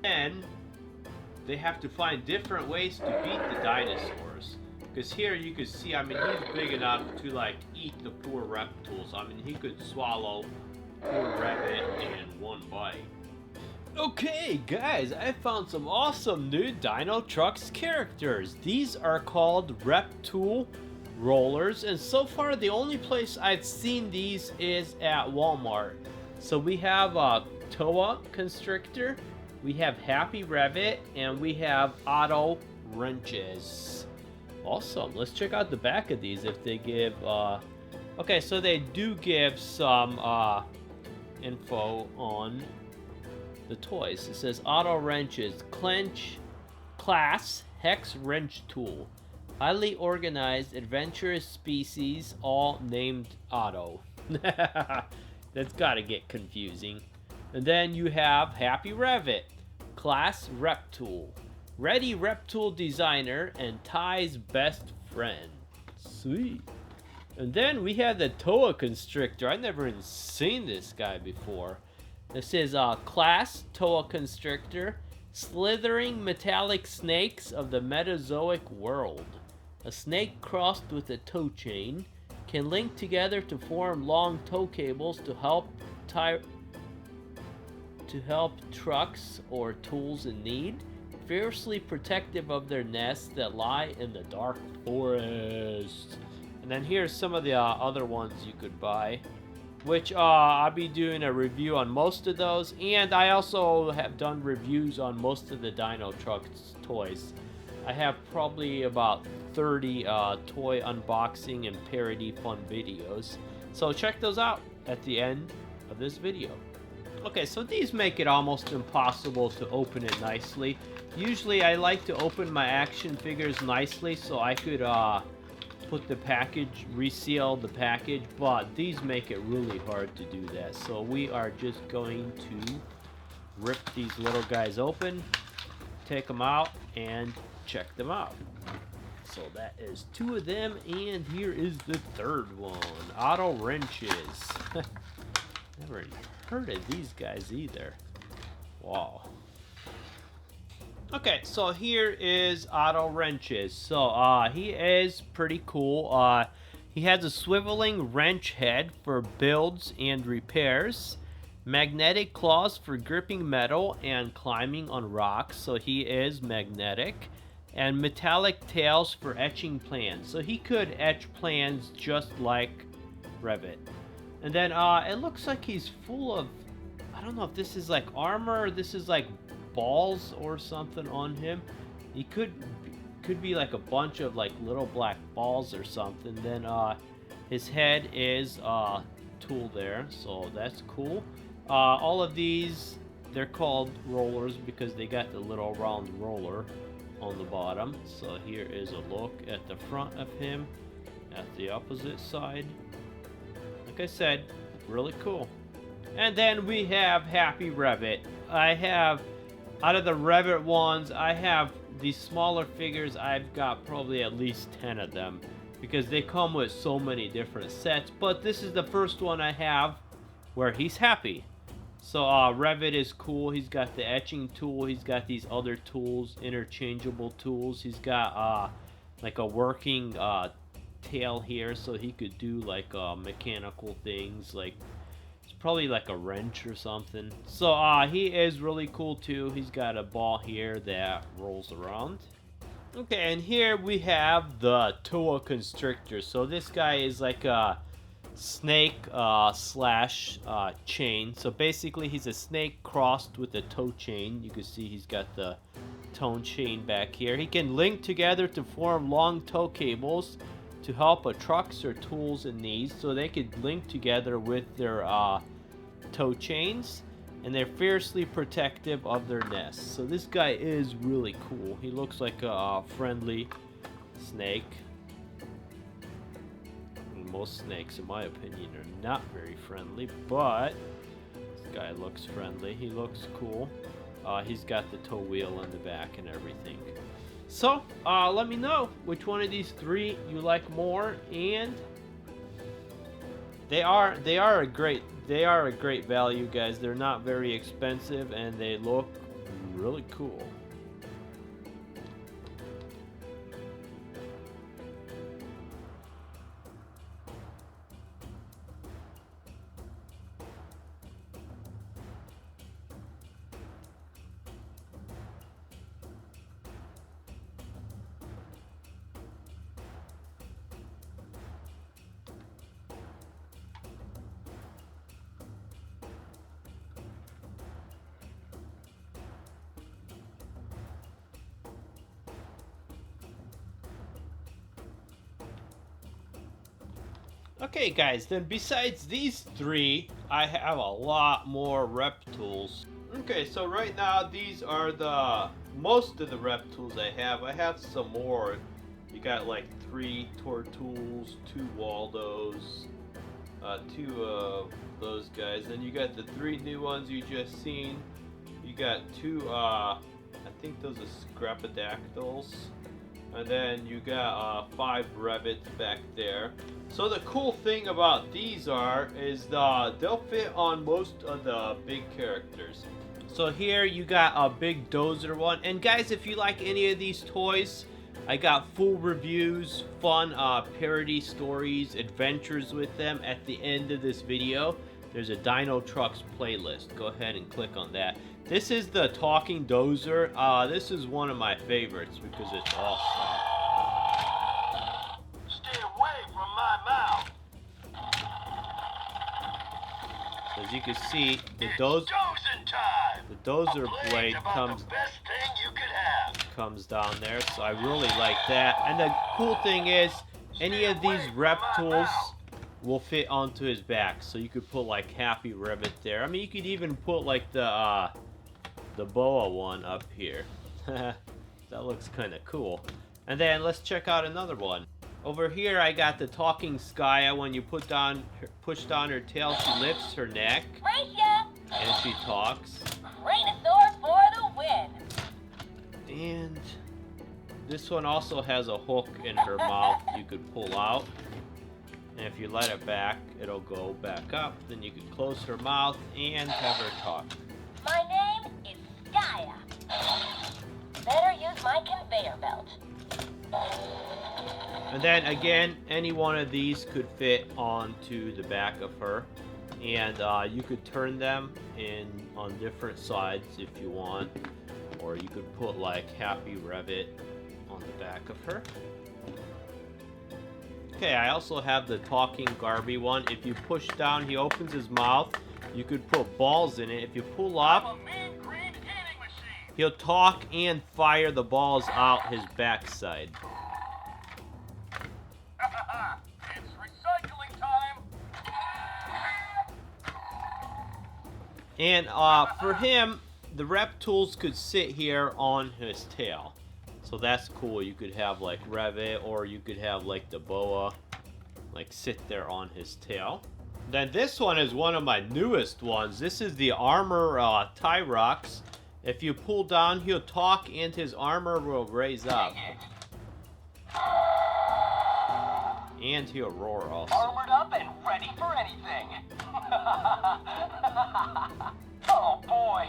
And they have to find different ways to beat the dinosaurs. Because here you can see, I mean, he's big enough to like eat the poor Reptools. I mean, he could swallow poor Revvit in one bite. Okay, guys, I found some awesome new Dino Trucks characters. These are called Reptool rollers, and so far the only place I've seen these is at Walmart. So we have Towaconstricter, we have Happy Revvit, and we have Otto wrenches. Awesome. Let's check out the back of these if they give okay, so they do give some info on the toys. It says Otto wrenches, clench class hex wrench tool, highly organized adventurous species, all named Otto. That's gotta get confusing. And then you have Happy Revvit, class Reptool, ready Reptool designer and Ty's best friend. Sweet. And then we have the Towaconstricter. I've never even seen this guy before. This is class Towaconstricter, slithering metallic snakes of the Metazoic world. A snake crossed with a tow chain can link together to form long tow cables to help trucks or tools in need, fiercely protective of their nests that lie in the dark forest. And then here's some of the other ones you could buy, which I'll be doing a review on most of those, and I also have done reviews on most of the Dino Trucks toys. I have probably about 30 toy unboxing and parody fun videos, so check those out at the end of this video. Okay, so these make it almost impossible to open it nicely. Usually I like to open my action figures nicely so I could put the package, reseal the package, but these make it really hard to do that. So we are just going to rip these little guys open, take them out, and check them out. So that is two of them, and here is the third one, Otto wrenches. Never heard of these guys either. Wow. Okay, so here is Otto wrenches. So he is pretty cool. He has a swiveling wrench head for builds and repairs, magnetic claws for gripping metal and climbing on rocks, so he is magnetic, and metallic tails for etching plans. So he could etch plans just like Revvit. And then it looks like he's full of, I don't know if this is like armor or this is like balls or something on him. He could be like a bunch of like little black balls or something. Then his head is tool there, so that's cool. All of these, they're called rollers because they got the little round roller on the bottom. So here is a look at the front of him at the opposite side. Like I said, really cool. And then we have Happy Revvit. I have, out of the Revvit ones, I have these smaller figures. I've got probably at least 10 of them because they come with so many different sets. But this is the first one I have where he's happy. So Revvit is cool. He's got the etching tool. He's got these other tools, interchangeable tools. He's got like a working tail here, so he could do like mechanical things, like it's probably like a wrench or something. So he is really cool too. He's got a ball here that rolls around. Okay, and here we have the Towaconstricter. So this guy is like a snake slash chain. So basically he's a snake crossed with a tow chain. You can see he's got the tow chain back here. He can link together to form long tow cables to help trucks or tools in need, so they could link together with their tow chains, and they're fiercely protective of their nests. So this guy is really cool. He looks like a friendly snake. Most snakes, in my opinion, are not very friendly, but this guy looks friendly. He looks cool. He's got the tow wheel in the back and everything. So, let me know which one of these three you like more, and they are a great value, guys. They're not very expensive, and they look really cool. Okay guys, then besides these three, I have a lot more Reptools. Okay, so right now these are the most of the Reptools I have. I have some more. You got like 3 Tortools, 2 Waldos, 2 of those guys. Then you got the 3 new ones you just seen. You got 2, I think those are Scrapadactyls. And then you got 5 Revvits back there. So the cool thing about these is they'll fit on most of the big characters. So here you got a big Dozer one. And guys, if you like any of these toys, I got full reviews, fun parody stories, adventures with them at the end of this video. There's a Dino Trucks playlist. Go ahead and click on that. This is the talking Dozer. This is one of my favorites because it's awesome. Stay away from my mouth. As you can see, the Dozer blade comes down there, so I really like that. And the cool thing is, any of these Reptools will fit onto his back, so you could put like Happy Revvit there. I mean, you could even put like the boa one up here. That looks kind of cool. And then let's check out another one. Over here I got the talking Skya. When you push down her tail, she lifts her neck and she talks. Dinosaurs for the win. And this one also has a hook in her mouth you could pull out. And if you let it back, it'll go back up. Then you could close her mouth and have her talk. My name is Skya. Better use my conveyor belt. And then again, any one of these could fit onto the back of her. And you could turn them on different sides if you want. Or you could put like Happy Revvit on the back of her. Okay, I also have the talking Garby one. If you push down, he opens his mouth. You could put balls in it. If you pull up, he'll talk and fire the balls out his backside. It's recycling time. And for him, the Reptools could sit here on his tail. So that's cool. You could have like Revvit, or you could have like the boa like sit there on his tail. Then this one is one of my newest ones. This is the armor Tyrox. If you pull down, he'll talk and his armor will raise up. And he'll roar also. Armored up and ready for anything. Oh boy.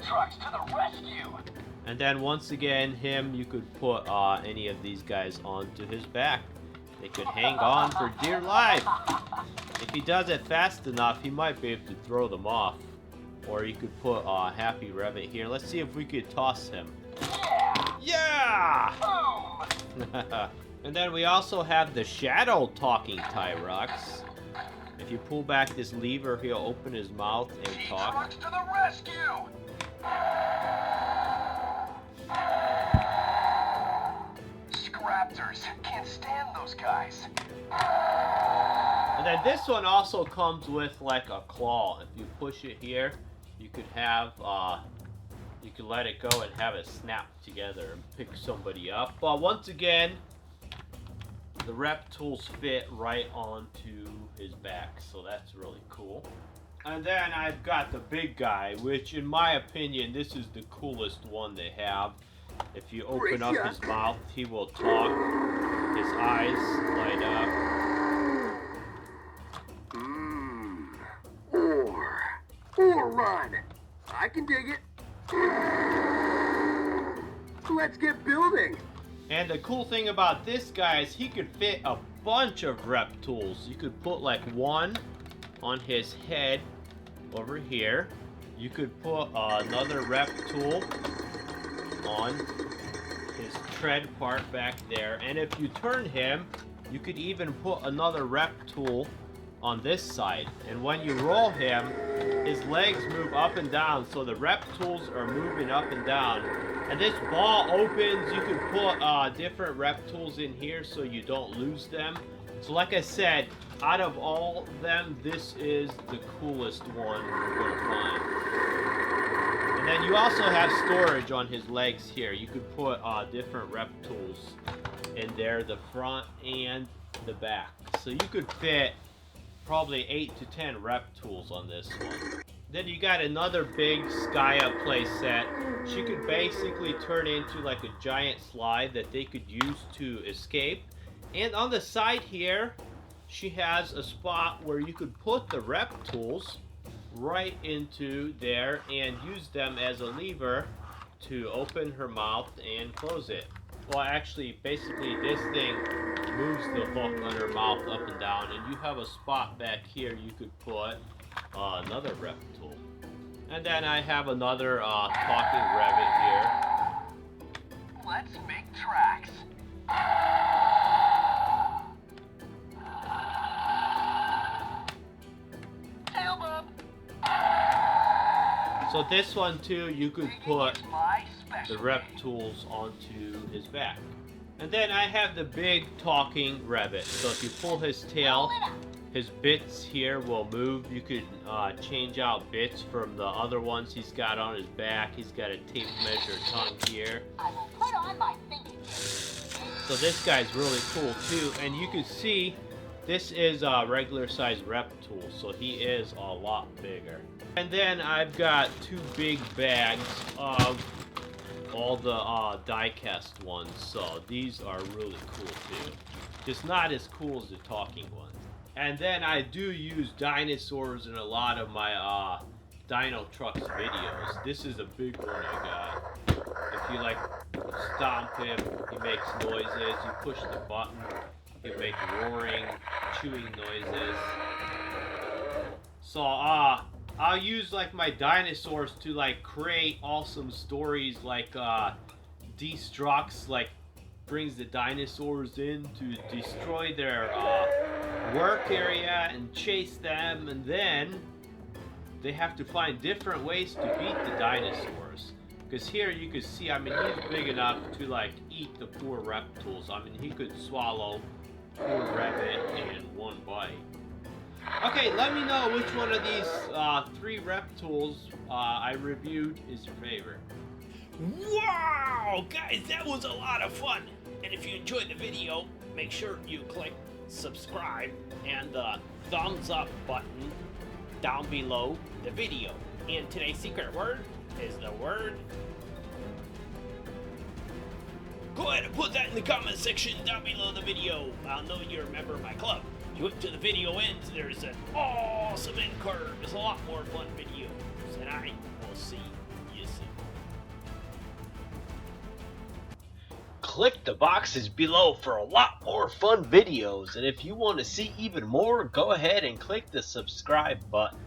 Trucks to the rescue. And then once again, you could put any of these guys onto his back. They could hang on for dear life. If he does it fast enough, he might be able to throw them off. Or you could put Happy Revvit here. Let's see if we could toss him. Yeah! Boom! And then we also have the Shadow Talking Tyrox. If you pull back this lever, he'll open his mouth and talk. Trucks to the rescue! Scraptors. Can't stand those guys. And then this one also comes with like a claw. If you push it here, you could have, you could let it go and have it snap together and pick somebody up. But once again, the Reptools fit right onto his back, so that's really cool. And then I've got the big guy, which in my opinion, this is the coolest one they have. If you open up his mouth, he will talk. His eyes light up. or run. I can dig it. Let's get building. And the cool thing about this guy is he could fit a bunch of Reptools. You could put like one on his head over here. You could put another Reptool on his tread part back there. And if you turn him, you could even put another Reptool on this side. And when you roll him, his legs move up and down, so the Reptools are moving up and down. And this ball opens, you can put different Reptools in here so you don't lose them. So like I said, out of all of them, this is the coolest one you're going to find. And then you also have storage on his legs here. You could put different Reptools in there, the front and the back. So you could fit probably 8 to 10 Reptools on this one. Then you got another big Skya playset. She could basically turn into like a giant slide that they could use to escape. And on the side here, she has a spot where you could put the Reptools right into there and use them as a lever to open her mouth and close it. Well, actually, basically this thing moves the hook on her mouth up and down, and you have a spot back here you could put another Reptool. And then I have another talking Revvit here. Let's make tracks. Tail bump. So this one too, you could put My the specialty. Reptools onto his back. And then I have the big talking Revvit. So if you pull his tail, his bits here will move. You could change out bits from the other ones he's got on his back. He's got a tape measure tongue here. I will put on my thinking. So this guy's really cool too. And you can see this is a regular size Reptool, so he is a lot bigger. And then I've got two big bags of all the die-cast ones. So these are really cool too. Just not as cool as the talking ones. And then I do use dinosaurs in a lot of my Dino Trucks videos. This is a big one I got. If you like stomp him, he makes noises. You push the button, he'll make roaring, chewing noises. So I'll use like my dinosaurs to like create awesome stories like Destructs like brings the dinosaurs in to destroy their work area and chase them, and then they have to find different ways to beat the dinosaurs. Because here you can see, I mean, he's big enough to like eat the poor Reptools. I mean, he could swallow poor Revvit in one bite. Okay, let me know which one of these 3 Reptools I reviewed is your favorite. Wow, guys, that was a lot of fun. And if you enjoyed the video, make sure you click subscribe and the thumbs up button down below the video. And today's secret word is the word. Go ahead and put that in the comment section down below the video. I'll know you're a member of my club. You wait till the video ends, there's an awesome end card. There's a lot more fun videos, and I will see you soon. Click the boxes below for a lot more fun videos, and if you want to see even more, go ahead and click the subscribe button.